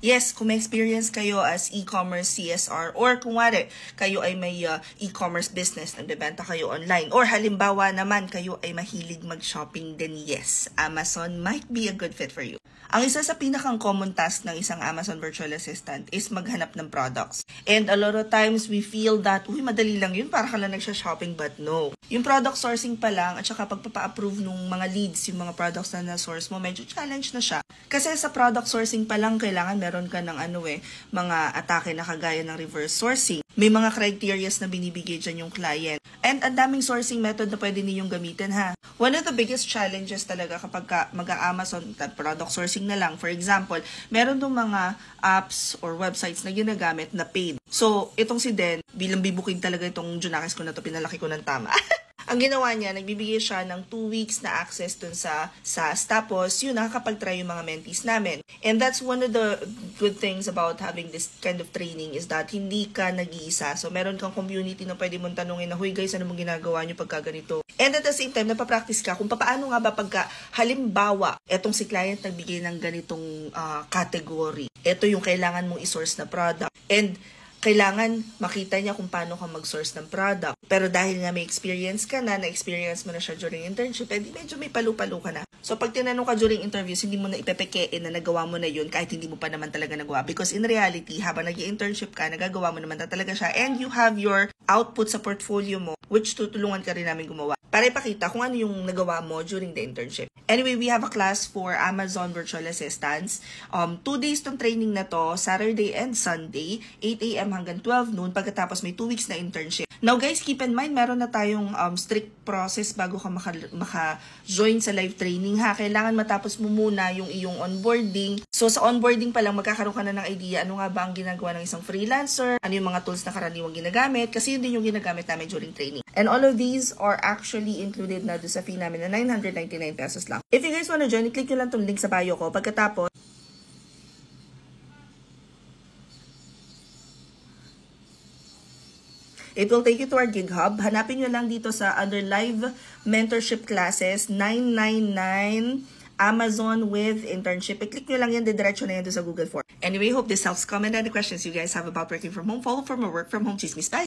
Yes, kung may experience kayo as e-commerce CSR or kung wari, kayo ay may e-commerce business, nagbebenta kayo online, or halimbawa naman kayo ay mahilig mag-shopping din, yes, Amazon might be a good fit for you. Ang isa sa pinakang common task ng isang Amazon virtual assistant is maghanap ng products. And a lot of times we feel that, madali lang yun, para ka lang nagsha-shopping, but no. Yung product sourcing pa lang at saka pagpapa-approve ng mga leads, yung mga products na na-source mo, medyo challenge na siya. Kasi sa product sourcing pa lang, kailangan meron ka ng mga atake na kagaya ng reverse sourcing. May mga criterias na binibigay dyan yung client. And ang daming sourcing method na pwede ninyong gamitin, ha. One of the biggest challenges talaga kapag mag-Amazon product sourcing na lang, for example, meron dong mga apps or websites na ginagamit na paid. So, itong si Den, bilang bibukid talaga itong Junakis ko na to, pinalaki ko ng tama. Ang ginawa niya, nagbibigay siya ng 2 weeks na access dun sa SaaS. Tapos, yun, nakakapag-try yung mga mentees namin. And that's one of the good things about having this kind of training is that hindi ka nag-iisa. So, meron kang community na pwede mong tanungin na, huy guys, ano mong ginagawa nyo pagka ganito? And at the same time, napapractice ka kung paano nga ba pagka, halimbawa, etong si client nagbigay ng ganitong category. Ito yung kailangan mong i-source na product. And kailangan makita niya kung paano ka mag-source ng product. Pero dahil nga may experience ka na-experience mo na siya during internship, medyo may palu-palu ka na. So pag tinanong ka during interviews, hindi mo na ipepekein na nagawa mo na yun kahit hindi mo pa naman talaga nagawa. Because in reality, habang nag-internship ka, nagagawa mo naman na talaga siya. And you have your output sa portfolio mo, which tutulungan ka rin namin gumawa para ipakita kung ano yung nagawa mo during the internship. Anyway, we have a class for Amazon Virtual Assistants. 2 days tong training na to, Saturday and Sunday, 8 a.m. hanggang 12 noon, pagkatapos may 2 weeks na internship. Now guys, keep in mind, meron na tayong strict process bago ka maka-join sa live training, ha. Kailangan matapos mo muna yung iyong onboarding. So sa onboarding pa lang, magkakaroon ka na ng idea ano nga ba ang ginagawa ng isang freelancer, ano yung mga tools na karaniwang ginagamit, kasi yun din yung ginagamit namin during training. And all of these are actually included na doon sa fee namin na 999 pesos lang. If you guys wanna join, i-click nyo lang tong link sa bio ko. Pagkatapos, it will take you to our GigHub. Hanapin nyo lang dito sa under live mentorship classes, 999 Amazon with internship. I-click nyo lang yan, didiretso na yan doon sa Google Form. Anyway, hope this helps. Comment any questions you guys have about working from home. Follow for more work from home chismis. Bye!